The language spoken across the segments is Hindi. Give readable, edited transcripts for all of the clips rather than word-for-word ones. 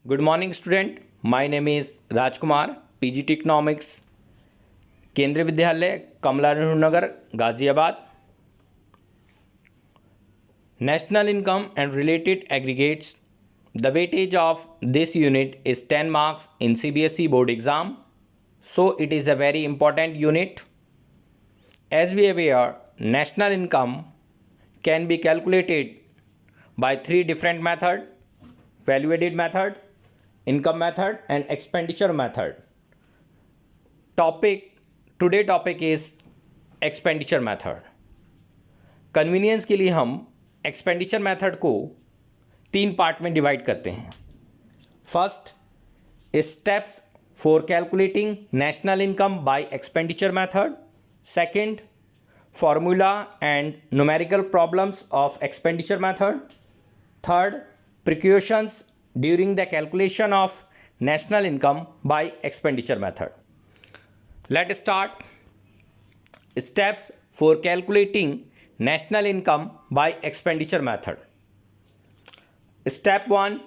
Good morning, student. My name is Rajkumar, PGT economics, केंद्रीय विद्यालय कमला Nehru Nagar, Ghaziabad. National income and related aggregates. The weightage of this unit is 10 marks in CBSE board exam. So it is a very important unit. As we are aware, national income can be calculated by three different methods: value added method, income method and expenditure method. Today topic is expenditure method. Convenience के लिए हम एक्सपेंडिचर मेथड को 3 पार्ट में डिवाइड करते हैं. First, steps for calculating national income by expenditure method. Second, formula and numerical problems of expenditure method. Third, precautions during the calculation of national income by expenditure method. Let's start. Steps for calculating national income by expenditure method. Step 1,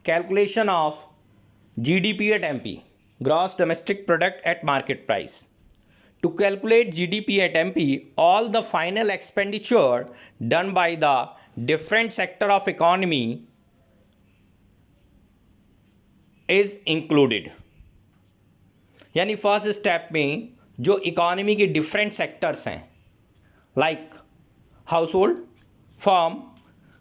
calculation of GDP at MP, gross domestic product at market price. To calculate GDP at MP, all the final expenditure done by the different sector of economy is included. यानी फर्स्ट स्टेप में जो इकोनॉमी के डिफरेंट सेक्टर्स हैं, like house hold, firm,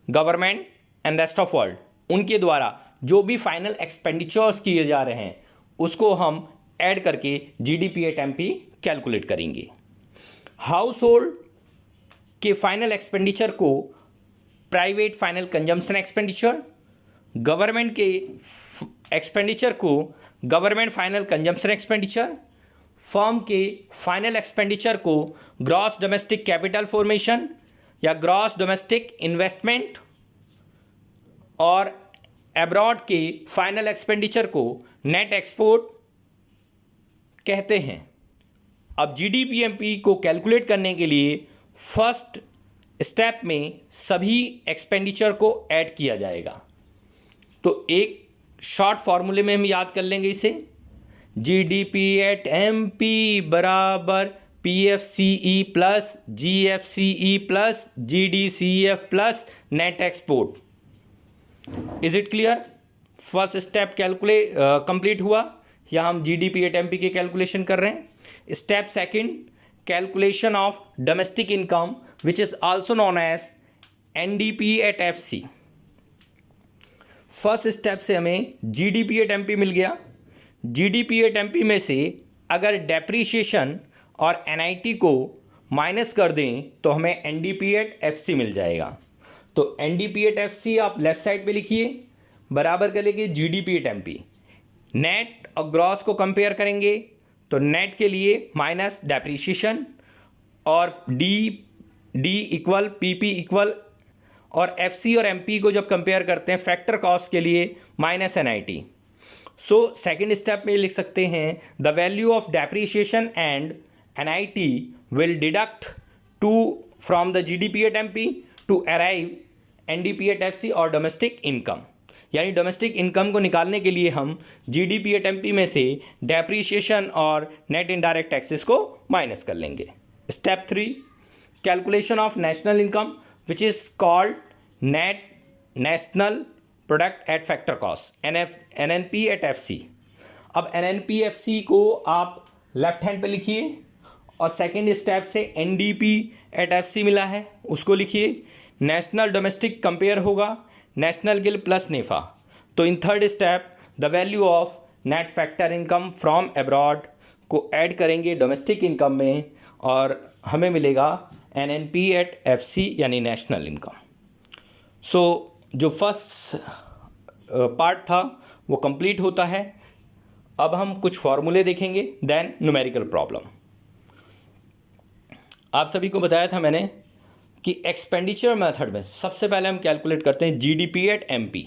government and rest of world, उनके द्वारा जो भी फाइनल एक्सपेंडिचर्स किए जा रहे हैं उसको हम ऐड करके जीडीपी एट एमपी कैलकुलेट करेंगे. हाउस होल्ड के फाइनल एक्सपेंडिचर को private final consumption expenditure, government के एक्सपेंडिचर को government final consumption expenditure, firm के फाइनल एक्सपेंडिचर को ग्रॉस डोमेस्टिक कैपिटल फॉर्मेशन या ग्रॉस डोमेस्टिक इन्वेस्टमेंट, और अब्रॉड के फाइनल एक्सपेंडिचर को नेट एक्सपोर्ट कहते हैं. अब जीडीपीएमपी को कैलकुलेट करने के लिए फर्स्ट स्टेप में सभी एक्सपेंडिचर को ऐड किया जाएगा. तो एक शॉर्ट फॉर्मूले में हम याद कर लेंगे इसे. जीडीपी एट एमपी बराबर PFCE plus GFCE plus GDCF plus net export. Is it clear? First step complete हुआ. या हम जीडीपी एट एमपी के कैलकुलेशन कर रहे हैं. Step second, calculation of domestic income which is also known as NDP at FC. First step से हमें जीडीपी एट एमपी मिल गया. जीडीपी एट एमपी में से अगर डेप्रीशिएशन और एनआईटी को माइनस कर दें तो हमें एनडीपी एट एफसी मिल जाएगा. तो एनडीपी एट एफसी आप लेफ्ट साइड पे लिखिए, बराबर कर लेंगे जीडीपी एट एमपी. नेट और ग्रॉस को कंपेयर करेंगे तो नेट के लिए माइनस डेप्रीशिएशन और डी इक्वल पीपी इक्वल, और एफसी और एमपी को जब कंपेयर करते हैं फैक्टर कॉस्ट के लिए minus NIT. So second step में लिख सकते हैं the value of depreciation and NIT will deduct to from the GDP at MP to arrive NDP at FC और डोमेस्टिक इनकम. यानी डोमेस्टिक इनकम को निकालने के लिए हम जीडीपी एट एमपी में से डेप्रीशिएशन और नेट इनडायरेक्ट टैक्सेस को माइनस कर लेंगे. Step 3, calculation of national income which is called net national product at factor cost NNP at FC. अब NNP FC को आप लेफ्ट हैंड पे लिखिए और सेकेंड स्टेप से NDP at FC मिला है उसको लिखिए. नेशनल डोमेस्टिक कंपेयर होगा नेशनल गिल प्लस नेफा. तो in third step the value of net factor income from abroad को ऐड करेंगे डोमेस्टिक इनकम में और हमें मिलेगा NNP एट FC यानी नेशनल इनकम. सो जो फर्स्ट पार्ट था वो कंप्लीट होता है. अब हम कुछ फॉर्मूले देखेंगे, देन न्यूमेरिकल प्रॉब्लम. आप सभी को बताया था मैंने कि एक्सपेंडिचर मेथड में सबसे पहले हम कैलकुलेट करते हैं GDP at MP,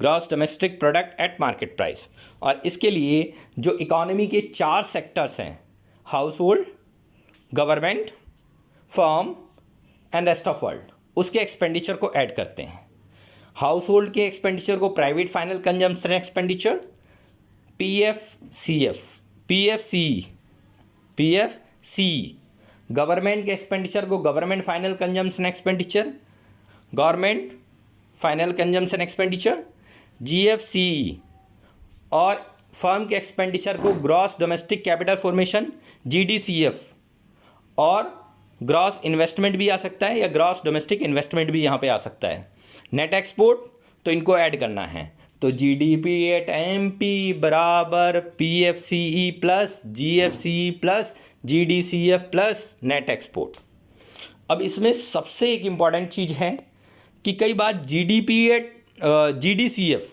gross domestic product at market price. और इसके लिए जो इकोनॉमी के 4 सेक्टर्स हैं, house hold, government, firm and rest of world, उसके एक्सपेंडिचर को ऐड करते हैं. हाउस होल्ड के एक्सपेंडिचर को private final consumption expenditure, PFC. Government के एक्सपेंडिचर को government final consumption expenditure, government final consumption expenditure, GFC. और फर्म के एक्सपेंडिचर को ग्रॉस डोमेस्टिक कैपिटल फॉर्मेशन, जीडीसीएफ। और ग्रॉस इन्वेस्टमेंट भी आ सकता है या ग्रॉस डोमेस्टिक इन्वेस्टमेंट भी यहाँ पे आ सकता है। नेट एक्सपोर्ट, तो इनको ऐड करना है, तो जीडीपी एट एमपी बराबर PFCE plus GFCE plus GDCF plus net export. अब इसमें सबसे एक इम्पॉर्टेंट चीज़ है कि कई बार GDP at GDCF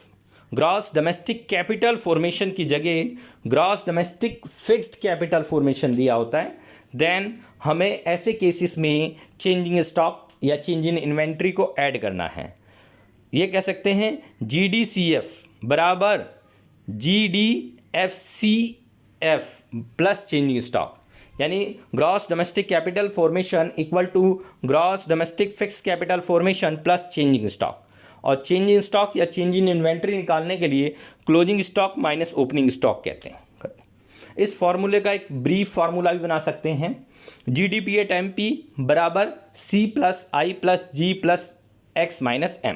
gross domestic capital formation की जगह gross domestic fixed capital formation दिया होता है, देन हमें ऐसे केसेस में चेंजिंग स्टॉक या चेंज इन इन्वेंट्री को ऐड करना है। ये कह सकते हैं जीडीसीएफ बराबर जीडीएफसीएफ प्लस चेंजिंग स्टॉक, यानी gross domestic capital formation equal to gross domestic fix capital formation plus changing stock. और चेंजिंग स्टॉक या चेंज इन इन्वेंट्री निकालने के लिए closing stock minus opening stock कहते हैं। इस फॉर्मूले का एक ब्रीफ फार्मूला भी बना सकते हैं, जीडीपी एट एमपी बराबर C plus I plus G plus X minus M.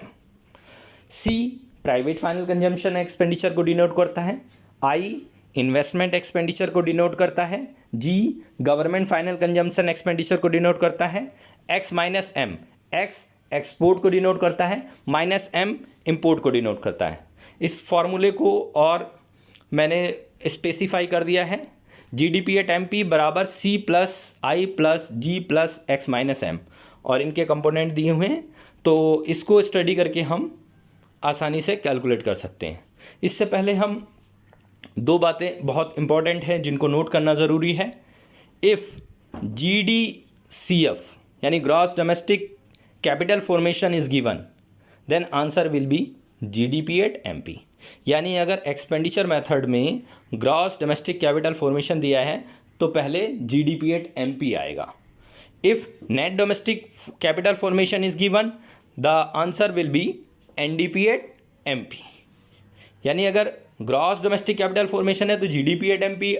C private final consumption expenditure को डिनोट करता है, आई इन्वेस्टमेंट एक्सपेंडिचर को डिनोट करता है, G government final consumption expenditure को डिनोट करता है, X minus M, X export को डिनोट करता है, माइनस एम इंपोर्ट को डिनोट करता है। इस फॉर्मूले को और मैंने स्पेसिफाई कर दिया है, जीडीपी एट एमपी बराबर C plus I plus G plus X minus M, और इनके कंपोनेंट दिए हुए हैं, तो इसको स्टडी करके हम आसानी से कैलकुलेट कर सकते हैं। इससे पहले हम दो बातें बहुत इंपॉर्टेंट हैं जिनको नोट करना ज़रूरी है। इफ़ जीडीसीएफ यानी gross domestic capital formation is given, then answer will be GDP at MP. यानी अगर एक्सपेंडिचर मेथड में ग्रॉस डोमेस्टिक कैपिटल फॉर्मेशन दिया है तो पहले जीडीपी एट एमपी आएगा। If net domestic capital formation is given, the answer will be NDP at MP. यानी अगर ग्रॉस डोमेस्टिक कैपिटल फॉर्मेशन है तो जीडीपी एट एमपी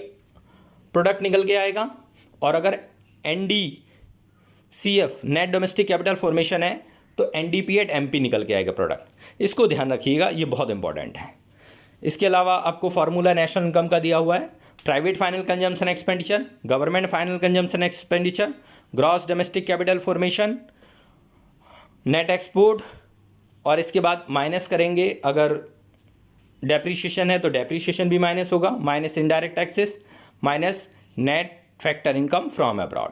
प्रोडक्ट निकल के आएगा, और अगर एनडीसीएफ नेट डोमेस्टिक कैपिटल फॉर्मेशन है तो एनडीपी एट एमपी निकल के आएगा प्रोडक्ट। इसको ध्यान रखिएगा, ये बहुत इंपॉर्टेंट है। इसके अलावा आपको फार्मूला नेशनल इनकम का दिया हुआ है, private final consumption expenditure, government final consumption expenditure, gross domestic capital formation, net export, और इसके बाद माइनस करेंगे। अगर डेप्रीशिएशन है तो डेप्रीशिएशन भी माइनस होगा, minus indirect taxes, minus net factor income from abroad.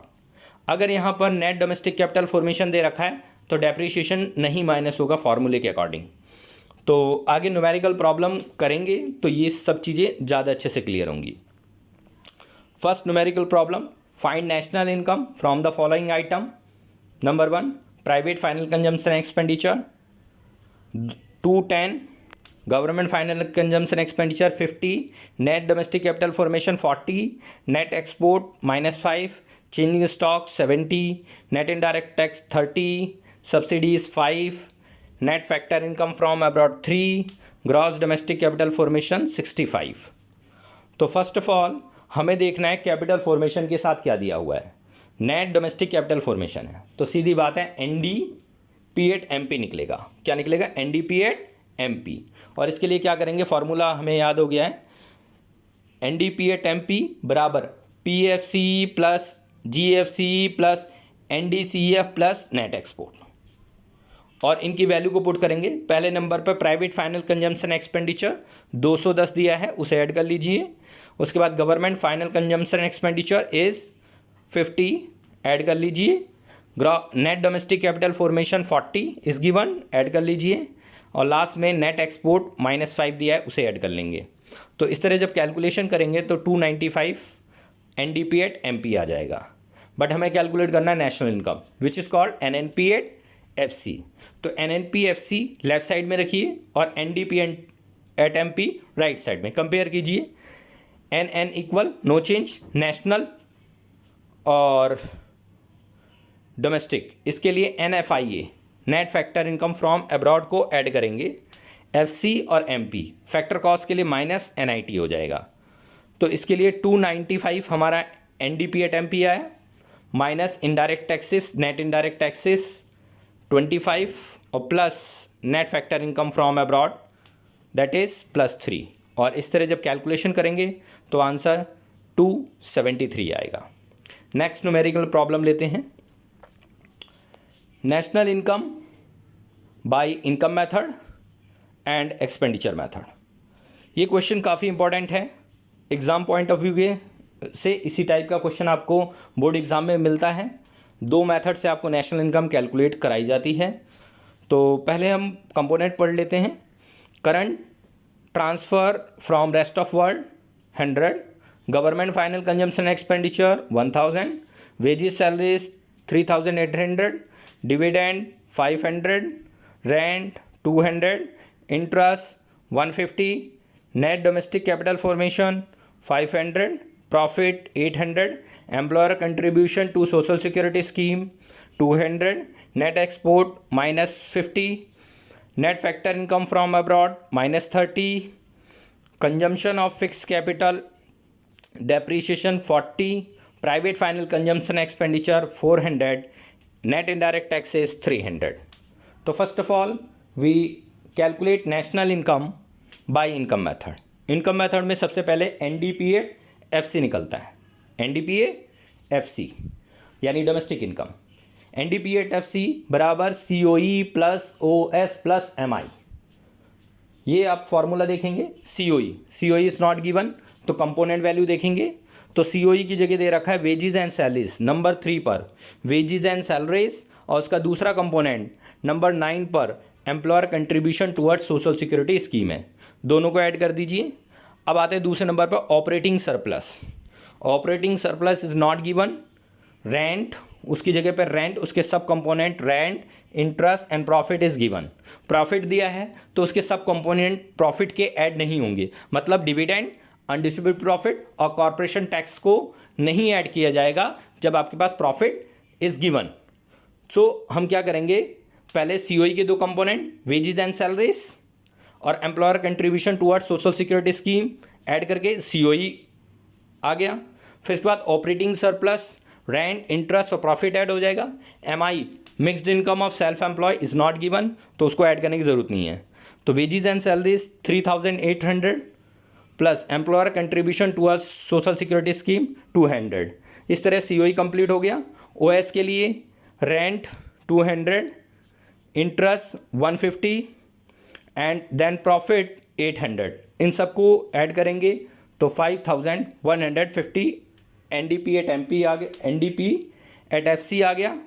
अगर यहाँ पर नेट डोमेस्टिक कैपिटल फॉर्मेशन दे रखा है तो डेप्रीशिएशन नहीं माइनस होगा फॉर्मूले के अकॉर्डिंग। तो आगे न्यूमेरिकल प्रॉब्लम करेंगे तो ये सब चीज़ें ज़्यादा अच्छे से क्लियर होंगी। First numerical problem, find national income from the following item. Number 1 private final consumption expenditure 210, government final consumption expenditure 50, net domestic capital formation 40, net export -5, changing stock 70, net indirect tax 30, subsidies 5, net factor income from abroad 3, gross domestic capital formation 65। तो फर्स्ट ऑफ ऑल हमें देखना है कैपिटल फॉर्मेशन के साथ क्या दिया हुआ है। नेट डोमेस्टिक कैपिटल फॉर्मेशन है तो सीधी बात है एनडीपी एट एमपी निकलेगा। क्या निकलेगा? NDP at MP. और इसके लिए क्या करेंगे, फॉर्मूला हमें याद हो गया है, एनडीपी एट एमपी बराबर PFC plus GFC plus NDCF plus net export, और इनकी वैल्यू को पुट करेंगे। पहले नंबर पर प्राइवेट फाइनल कंजम्पशन एक्सपेंडिचर 210 दिया है, उसे ऐड कर लीजिए। उसके बाद government final consumption expenditure is 50, add कर लीजिए। Net domestic capital formation 40 is given, add कर लीजिए। और लास्ट में नेट एक्सपोर्ट -5 दिया है, उसे ऐड कर लेंगे। तो इस तरह जब कैलकुलेशन करेंगे तो 295 एनडीपी एट एमपी आ जाएगा। बट हमें कैलकुलेट करना है national income which is called NNP at FC. तो एनएनपी एफसी लेफ्ट साइड में रखिए और NDP at MP right side में। कंपेयर कीजिए, N equal no change, national और डोमेस्टिक। इसके लिए NFIA net factor income from abroad को ऐड करेंगे, एफसी और एमपी, फैक्टर कॉस्ट के लिए माइनस एनआईटी हो जाएगा। तो इसके लिए 295 हमारा एनडीपी एट एमपी आया, minus indirect taxes, net indirect taxes 25 और plus net factor income from abroad that is +3। और इस तरह जब कैलकुलेशन करेंगे तो आंसर 273 आएगा। नेक्स्ट न्यूमेरिकल प्रॉब्लम लेते हैं। National income by income method and expenditure method. ये क्वेश्चन काफ़ी इंपॉर्टेंट है एग्ज़ाम पॉइंट ऑफ व्यू के से। इसी टाइप का क्वेश्चन आपको बोर्ड एग्ज़ाम में मिलता है। दो मेथड से आपको नेशनल इनकम कैलकुलेट कराई जाती है। तो पहले हम कंपोनेंट पढ़ लेते हैं। Current transfer from rest of world 100, government final consumption expenditure 1000, wages salaries 3800, dividend 500, rent 200, interest 150, net domestic capital formation 500, profit 800, employer contribution to social security scheme 200, net export -50, net factor income from abroad -30, consumption of fix capital depreciation 40, private final consumption expenditure 400, net indirect taxes 300. तो first of all we calculate national income by income method. Income method में सबसे पहले NDPA FC निकलता है। NDPA FC यानी डोमेस्टिक इनकम। NDPA FC बराबर COE plus OS plus MI। ये आप फॉर्मूला देखेंगे। COE इज़ नॉट गिवन तो कंपोनेंट वैल्यू देखेंगे तो COE की जगह दे रखा है वेजेस एंड सैलरीज नंबर 3 पर, वेजेस एंड सैलरीज, और उसका दूसरा component number 9 per employer contribution towards social security scheme है। दोनों को ऐड कर दीजिए। अब आते हैं दूसरे नंबर पर operating surplus. Operating surplus is not given. Rent, उसकी जगह पर रेंट, उसके सब component rent, interest and profit is given. Profit दिया है तो उसके सब कंपोनेंट प्रॉफिट के ऐड नहीं होंगे, मतलब डिविडेंड, अनडिस्ट्रीब्यूटेड प्रॉफिट और कॉर्पोरेशन टैक्स को नहीं ऐड किया जाएगा जब आपके पास प्रॉफिट इज़ गिवन। सो हम क्या करेंगे, पहले COE के दो कंपोनेंट वेजेस एंड सैलरीज और employer contribution towards social security scheme add करके COE आ गया। फिर इसके बाद ऑपरेटिंग सरप्लस, रेंट, इंटरेस्ट और प्रॉफिट ऐड हो जाएगा। MI mixed income of self employ is not given तो उसको ऐड करने की ज़रूरत नहीं है। तो wages and salaries 3800 plus employer contribution towards social security scheme 200। इस तरह COE कंप्लीट हो गया। OS के लिए rent 200, interest 150 and then profit 800। इन सबको ऐड करेंगे तो 5150 NDP एट MP आ गया, NDP एट FC आ गया।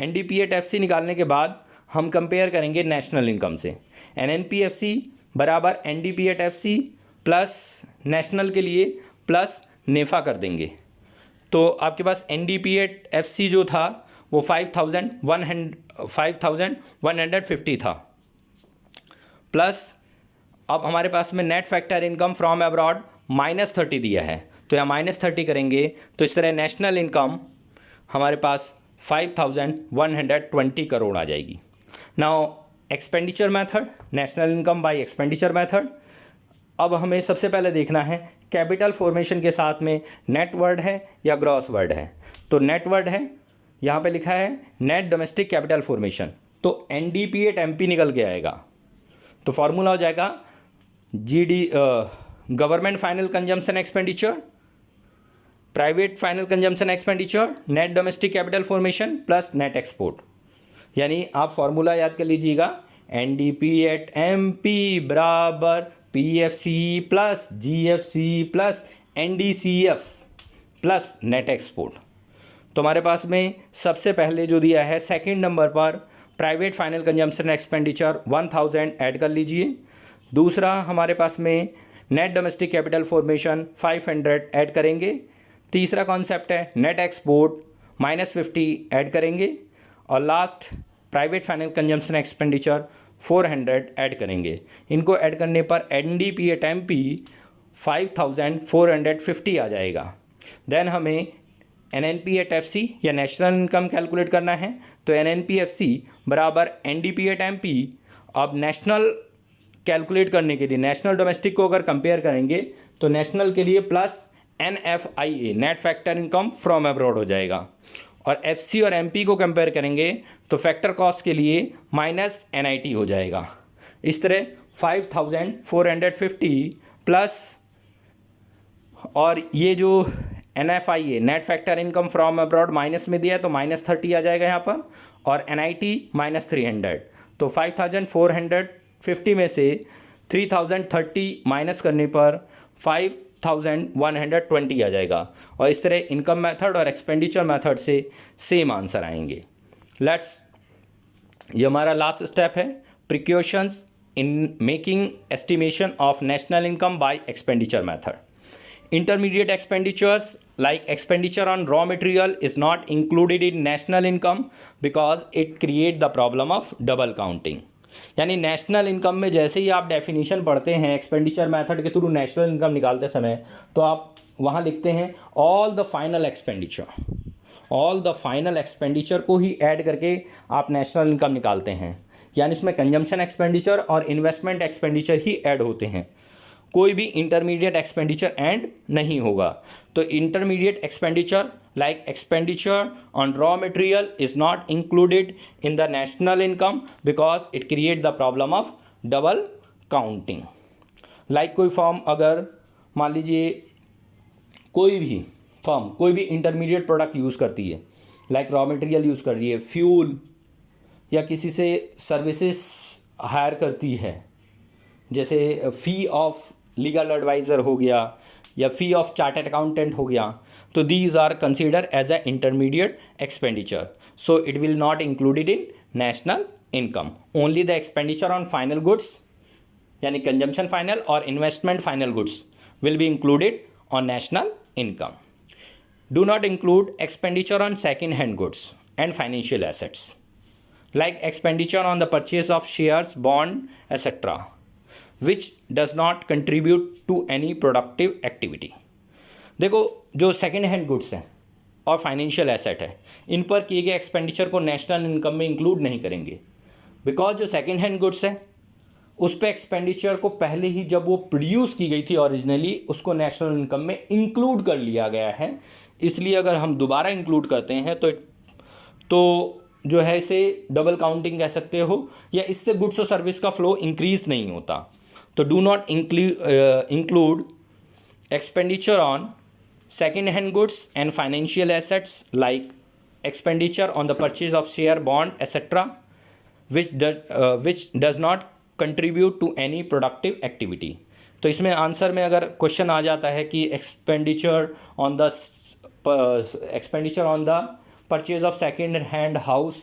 NDP एट FC निकालने के बाद हम कंपेयर करेंगे नेशनल इनकम से। NNPFC बराबर NDP at FC plus national के लिए प्लस नेफा कर देंगे। तो आपके पास NDP एट FC जो था वो 5150 था, प्लस अब हमारे पास में net factor income from abroad -30 दिया है तो यहाँ -30 करेंगे तो इस तरह नेशनल इनकम हमारे पास 5120 करोड़ आ जाएगी। Now expenditure method, national income by expenditure method. अब हमें सबसे पहले देखना है कैपिटल फॉर्मेशन के साथ में नेट वर्ड है या ग्रॉस वर्ड है। तो नेट वर्ड है, यहाँ पे लिखा है नेट डोमेस्टिक कैपिटल फॉर्मेशन, तो NDP एट MP निकल के आएगा। तो फॉर्मूला हो जाएगा government final consumption expenditure, private final consumption expenditure, net domestic capital formation plus net export. यानी आप फॉर्मूला याद कर लीजिएगा, NDP एट MP बराबर PFC plus GFC plus NDCF plus net export. तो हमारे पास में सबसे पहले जो दिया है सेकंड नंबर पर private final consumption expenditure 1000 add कर लीजिए। दूसरा हमारे पास में net domestic capital formation 500 add करेंगे। तीसरा कॉन्सेप्ट है नेट एक्सपोर्ट -50 ऐड करेंगे। और last private final consumption expenditure 400 add करेंगे। इनको ऐड करने पर NDP एट MP 5450 आ जाएगा। देन हमें NNP एट FC या नेशनल इनकम कैलकुलेट करना है तो NNPFC बराबर NDPAT-MP। अब नेशनल कैलकुलेट करने के लिए नेशनल डोमेस्टिक को अगर कंपेयर करेंगे तो नेशनल के लिए plus NFIA net factor income from abroad हो जाएगा, और FC और MP को कंपेयर करेंगे तो फैक्टर कॉस्ट के लिए माइनस NIT हो जाएगा। इस तरह 5450 प्लस, और ये जो NFIA net factor income from abroad minus में दिया है तो -30 आ जाएगा यहाँ पर, और NIT -300। तो 5450 में से 3030 माइनस करने पर 5120 आ जाएगा, और इस तरह इनकम मेथड और एक्सपेंडिचर मेथड से सेम आंसर आएंगे। ये हमारा लास्ट स्टेप है, precautions in making estimation of national income by expenditure method. Intermediate expenditures like expenditure on raw material is not included in national income because it create the problem of double counting। यानी नेशनल इनकम में जैसे ही आप डेफिनेशन पढ़ते हैं एक्सपेंडिचर मेथड के थ्रू नेशनल इनकम निकालते समय, तो आप वहाँ लिखते हैं ऑल द फाइनल एक्सपेंडिचर को ही ऐड करके आप नेशनल इनकम निकालते हैं। यानी इसमें कंजम्पशन एक्सपेंडिचर और इन्वेस्टमेंट एक्सपेंडिचर ही ऐड होते हैं, कोई भी इंटरमीडिएट एक्सपेंडिचर एंड नहीं होगा। तो intermediate expenditure like expenditure on raw material is not included in the national income because it create the problem of double counting. Like कोई फर्म अगर मान लीजिए कोई भी फर्म कोई भी इंटरमीडिएट प्रोडक्ट यूज़ करती है, लाइक रॉ मटेरियल यूज़ कर रही है, फ्यूल, या किसी से सर्विसेज हायर करती है, जैसे फ़ी ऑफ लीगल एडवाइज़र हो गया या फ़ी ऑफ चार्टर्ड अकाउंटेंट हो गया, तो these are consider as a intermediate expenditure, so it will not included in national income. Only the expenditure on final goods यानी कंजम्पशन फाइनल और investment final goods will be included on national income. Do not include expenditure on second hand goods and financial assets like expenditure on the purchase of shares, bond, etc., which does not contribute to any productive activity। देखो जो सेकेंड हैंड गुड्स हैं और फाइनेंशियल एसेट है, इन पर किए गए एक्सपेंडिचर को नेशनल इनकम में इंक्लूड नहीं करेंगे, बिकॉज जो सेकेंड हैंड गुड्स है उस पर एक्सपेंडिचर को पहले ही जब वो प्रोड्यूस की गई थी ओरिजिनली, उसको नेशनल इनकम में इंक्लूड कर लिया गया है। इसलिए अगर हम दोबारा इंक्लूड करते हैं तो जो है इसे डबल काउंटिंग कह सकते हो, या इससे गुड्स और सर्विस का फ्लो इंक्रीज नहीं होता। तो do not include expenditure on second hand goods and financial assets like expenditure on the purchase of share, bond etcetera which does not contribute to any productive activity. तो इसमें आंसर में अगर क्वेश्चन आ जाता है कि expenditure on the purchase of second hand house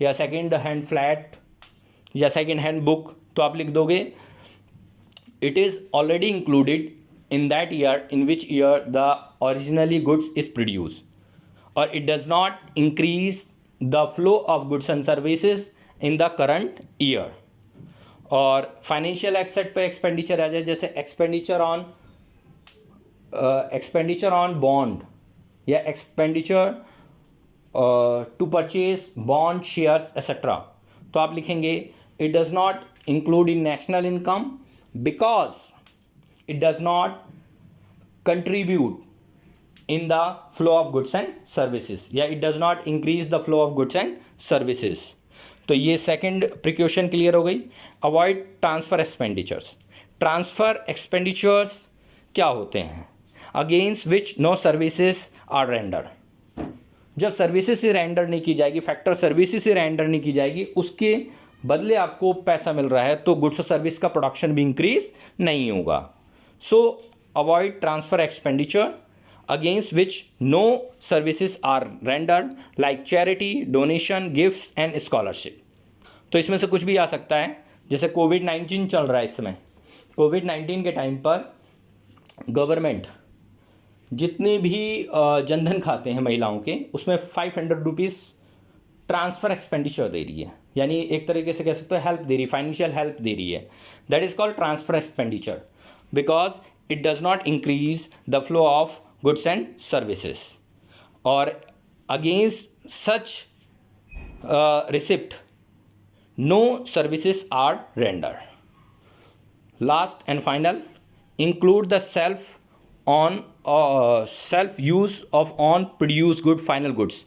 या सेकेंड हैंड फ्लैट या सेकेंड हैंड बुक, तो आप लिख दोगे it is already included in that year in which year the originally goods is produce, और it does not increase the flow of goods and services in the current year. और फाइनेंशियल एसेट पे एक्सपेंडिचर आ जाए, जैसे एक्सपेंडिचर ऑन बॉन्ड या expenditure to purchase bond, shares etcetera, तो आप लिखेंगे it does not include in national income because it does not contribute in the flow of goods and services, या it does not increase the flow of goods and services. तो ये सेकंड प्रिकॉशन क्लियर हो गई। Avoid transfer expenditures. Transfer expenditures क्या होते हैं? Against which no services are render. जब सर्विसेज से रेंडर नहीं की जाएगी, फैक्टर सर्विसेज से रेंडर नहीं की जाएगी, उसके बदले आपको पैसा मिल रहा है, तो गुड्स और सर्विस का प्रोडक्शन भी इंक्रीज नहीं होगा। So avoid transfer expenditure against which no services are rendered like charity, donation, gifts and scholarship. तो इसमें से कुछ भी आ सकता है, जैसे कोविड-19 चल रहा है इस समय। कोविड-19 के टाइम पर गवर्नमेंट जितने भी जनधन खाते हैं महिलाओं के, उसमें 500 रुपीज़ ट्रांसफ़र एक्सपेंडिचर दे रही है, यानी एक तरीके से कह सकते हो हेल्प दे रही है, फाइनेंशियल हेल्प दे रही है। That is called transfer expenditure because it does not increase the flow of goods and services. और against such receipt, no services are rendered. Last and final, include the self use of on produced good final goods.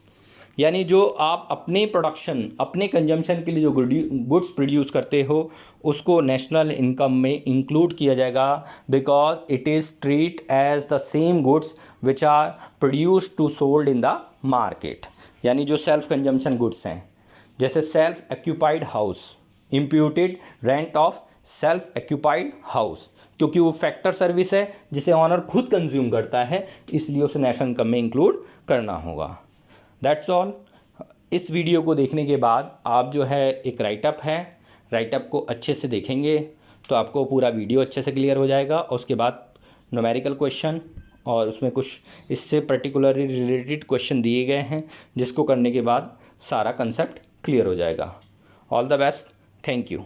यानी जो आप अपने प्रोडक्शन, अपने कंजम्पशन के लिए जो गुड्स प्रोड्यूस करते हो उसको नेशनल इनकम में इंक्लूड किया जाएगा, because it is treat as the same goods which are produced to sold in the market. यानी जो सेल्फ कंजम्पशन गुड्स हैं, जैसे self occupied house, imputed rent of self occupied house, क्योंकि वो फैक्टर सर्विस है जिसे ऑनर खुद कंज्यूम करता है, इसलिए उसे नेशनल इनकम में इंक्लूड करना होगा. That's all. इस वीडियो को देखने के बाद आप जो है एक राइटअप है, राइटअप को अच्छे से देखेंगे तो आपको पूरा वीडियो अच्छे से क्लियर हो जाएगा. और उसके बाद न्यूमेरिकल क्वेश्चन और उसमें कुछ इससे पर्टिकुलरली रिलेटेड क्वेश्चन दिए गए हैं, जिसको करने के बाद सारा कंसेप्ट क्लियर हो जाएगा. All the best. Thank you.